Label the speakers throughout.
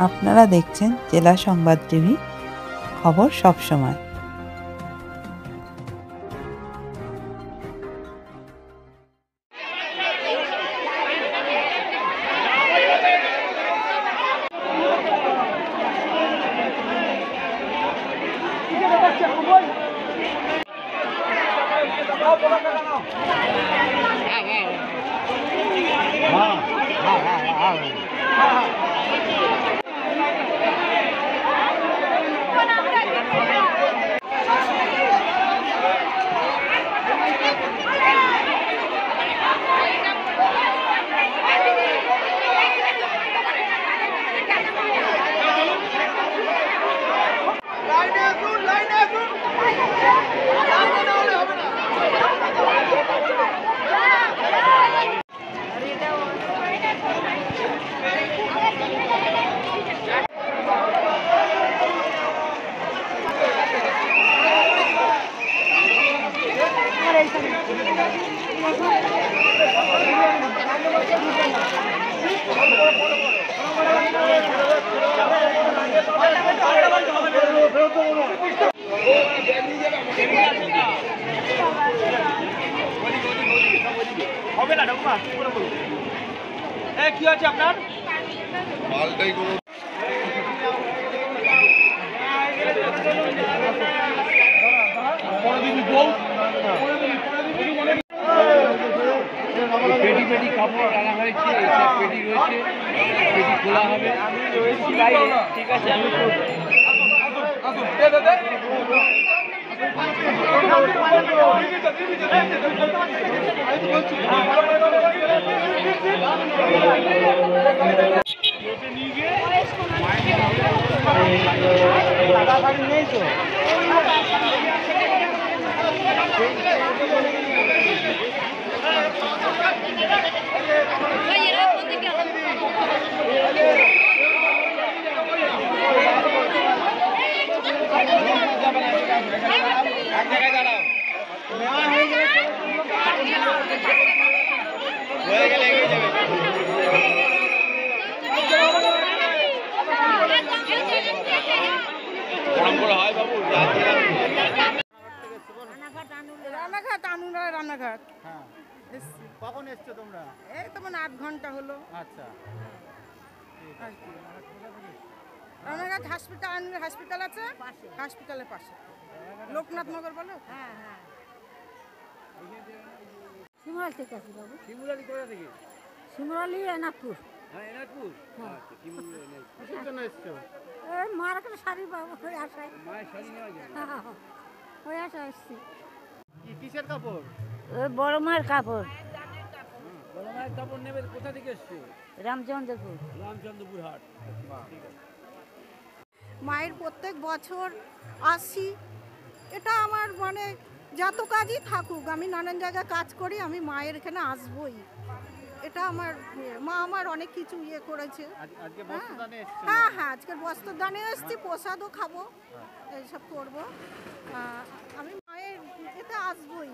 Speaker 1: আপনারা দেখছেন জেলা সংবাদ টিভি, খবর সবসময়।
Speaker 2: হবে না ঠাকুমা, কি আছে আপনার মালটাই কোনো পেটি পেটি কাপড় আনা হয়েছে, এইসব পেটি রয়েছে, পেটি খোলা হবে। আমি রয়েছি বাইরে, ঠিক আছে, আমি নেই তো এক জায়গায় দাঁড়াও, হয়ে গেলে এগিয়ে যাবে। হয় বাবু,
Speaker 3: রান্নাঘাট আনুরা রান্নাঘাট।
Speaker 2: হ্যাঁ, কখন এসছো তোমরা?
Speaker 3: এই তো 8 ঘন্টা হলো।
Speaker 2: আচ্ছা,
Speaker 3: রান্নাঘাট হসপিটাল আছে, হসপিটালের পাশে লোকনাথ নগর বলো। হ্যাঁ হ্যাঁ, শিমুরালি থেকে আসি বাবু।
Speaker 2: শিমুরালি কোথা থেকে?
Speaker 3: শিমুরালি এনাদপুর।
Speaker 2: হ্যাঁ, এনাদপুর। আচ্ছা, শিমুরালি এনাদপুর। কিসের জন্য এসছো?
Speaker 3: এই মার একটা শাড়ি পাবো, ওই আশায়।
Speaker 2: মায়ের শাড়ি নেওয়া যায়?
Speaker 3: ওই আশায় এসছি।
Speaker 2: কিসের কাপড়?
Speaker 3: ওই বড় মায়ের কাপড়।
Speaker 2: বড় মায়ের কাপড় নেবে। কোথা থেকে এসছো?
Speaker 3: রামচন্দ্রপুর।
Speaker 2: রামচন্দ্রপুর হাট। ঠিক আছে।
Speaker 3: মায়ের প্রত্যেক বছর আসি, এটা আমার মানে যত কাজই থাকুক, আমি নানান জায়গায় কাজ করি, আমি মায়ের এখানে আসবই। এটা আমার মা আমার অনেক কিছু করেছে। হ্যাঁ হ্যাঁ, আজকের বস্ত্রদানে এসেছি, প্রসাদও খাবো, এইসব করবো। আমি মায়ের এতে আসবই,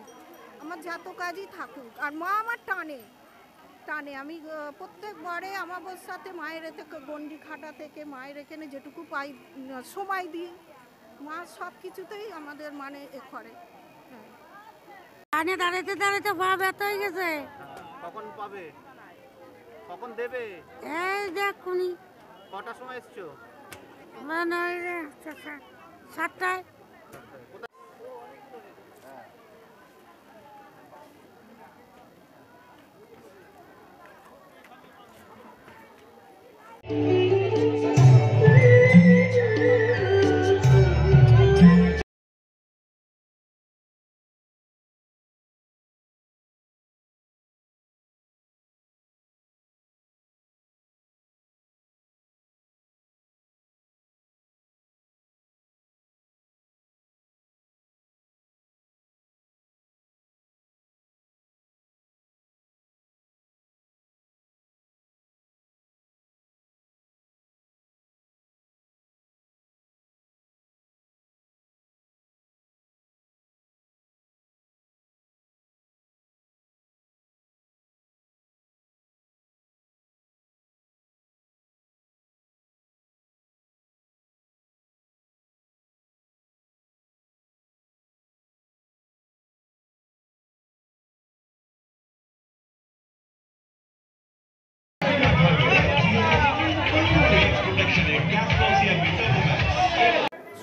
Speaker 3: আমার যত কাজই থাকুক। আর মা আমার টানে টানে, আমি প্রত্যেকবারে আমাবস্যাতে মায়ের এতে গন্ডি খাটা থেকে মায়ের এখানে যেটুকু পাই সময় দিই, মা সব কিছুতেই আমাদের মানে করে। টানে দাঁড়াতে দাঁড়াতে পা ব্যথা হয়ে গেছে।
Speaker 2: কখন পাবে? কখন দেবে?
Speaker 3: এই দেখুনি।
Speaker 2: কটার সময় এসছো?
Speaker 3: মানে 7টায়।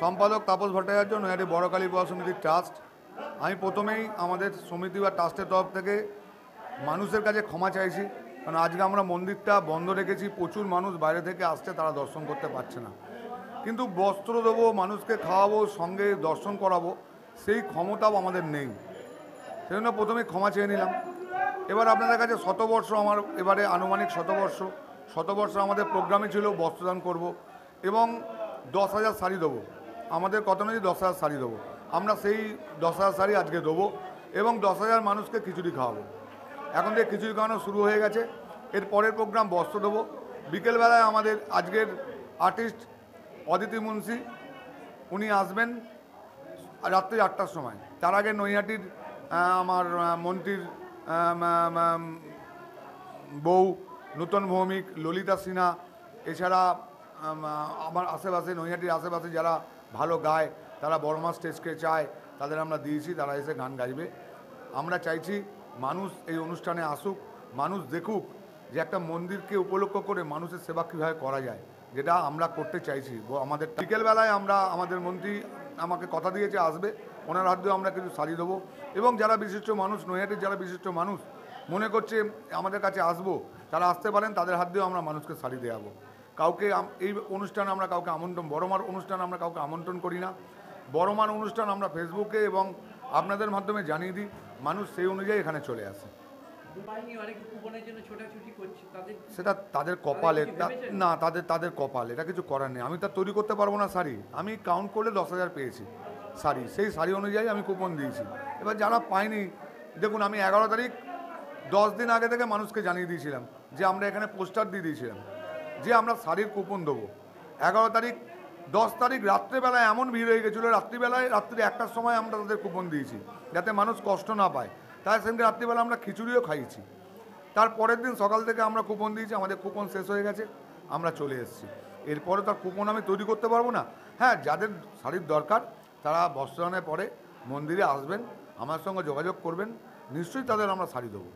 Speaker 4: সম্পাদক তাপস ভট্টাচার্য, নৈহাটি বড়কালী পূজা সমিতির ট্রাস্ট। আমি প্রথমেই আমাদের সমিতি বা ট্রাস্টের তরফ থেকে মানুষের কাছে ক্ষমা চাইছি, কারণ আজকে আমরা মন্দিরটা বন্ধ রেখেছি, প্রচুর মানুষ বাইরে থেকে আসছে, তারা দর্শন করতে পারছে না। কিন্তু বস্ত্র দেবো, মানুষকে খাওয়াবো, সঙ্গে দর্শন করাবো, সেই ক্ষমতাও আমাদের নেই। সেজন্য প্রথমেই ক্ষমা চেয়ে নিলাম। এবার আপনাদের কাছে শতবর্ষ, আমার এবারে আনুমানিক শতবর্ষ আমাদের প্রোগ্রামে ছিল বস্ত্রদান করব এবং 10,000 শাড়ি দেবো। আমাদের কত নয় 10,000 শাড়ি দেবো, আমরা সেই 10,000 শাড়ি আজকে দেবো এবং 10,000 মানুষকে খিচুড়ি খাওয়াবো। এখন থেকে খিচুড়ি খাওয়ানো শুরু হয়ে গেছে। এর পরের প্রোগ্রাম বস্ত্র দেবো। বিকেলবেলায় আমাদের আজকের আর্টিস্ট অদিতি মুন্সি, উনি আসবেন রাত্রি 8টার সময়। তার আগে নৈহাটির আমার মন্ত্রীর বউ নূতন ভৌমিক, ললিতা সিনহা, এছাড়া আমার আশেপাশে নৈহাটির আশেপাশে যারা ভালো গায়, তারা বর্মা স্টেজকে চায়, তাদের আমরা দিয়েছি, তারা এসে গান গাইবে। আমরা চাইছি মানুষ এই অনুষ্ঠানে আসুক, মানুষ দেখুক যে একটা মন্দিরকে উপলক্ষ করে মানুষের সেবা কীভাবে করা যায়, যেটা আমরা করতে চাইছি। আমাদের বিকেলবেলায় আমরা, আমাদের মন্ত্রী আমাকে কথা দিয়েছে আসবে, ওনার হাত দিয়ে আমরা কিছু শাড়ি দেবো এবং যারা বিশিষ্ট মানুষ, নৈহাটির যারা বিশিষ্ট মানুষ মনে করছে আমাদের কাছে আসবো, তারা আসতে পারেন, তাদের হাত দিয়েও আমরা মানুষকে শাড়ি দেওয়াবো। কাউকে এই অনুষ্ঠানে আমরা কাউকে আমন্ত্রণ, বড়মার অনুষ্ঠানে আমরা কাউকে আমন্ত্রণ করি না। বড়মার অনুষ্ঠান আমরা ফেসবুকে এবং আপনাদের মাধ্যমে জানিয়ে দিই, মানুষ সেই অনুযায়ী এখানে চলে আসে। সেটা তাদের কপালে, না তাদের কপাল, এটা কিছু করার নেই। আমি তা তৈরি করতে পারবো না শাড়ি, আমি কাউন্ট করলে 10,000 পেয়েছি শাড়ি, সেই শাড়ি অনুযায়ী আমি কুপন দিয়েছি। এবার যারা পায়নি, দেখুন আমি 11 তারিখ 10 দিন আগে থেকে মানুষকে জানিয়ে দিয়েছিলাম যে আমরা এখানে পোস্টার দিয়ে দিয়েছিলাম যে আমরা শাড়ির কুপন দেবো। 11 তারিখ 10 তারিখ রাত্রেবেলায় এমন ভিড় হয়ে গেছিলো, রাত্রি 1টার সময় আমরা তাদের কুপন দিয়েছি যাতে মানুষ কষ্ট না পায়। তাই সেদিন রাত্রিবেলা আমরা খিচুড়িও খাইয়েছি। তার পরের দিন সকাল থেকে আমরা কুপন দিয়েছি, আমাদের কুপন শেষ হয়ে গেছে, আমরা চলে এসেছি। এরপরে তার কুপন আমি তৈরি করতে পারবো না। হ্যাঁ, যাদের শাড়ির দরকার তারা বস্ত্রদানের পরে মন্দিরে আসবেন, আমার সঙ্গে যোগাযোগ করবেন, নিশ্চয়ই তাদের আমরা শাড়ি দেবো।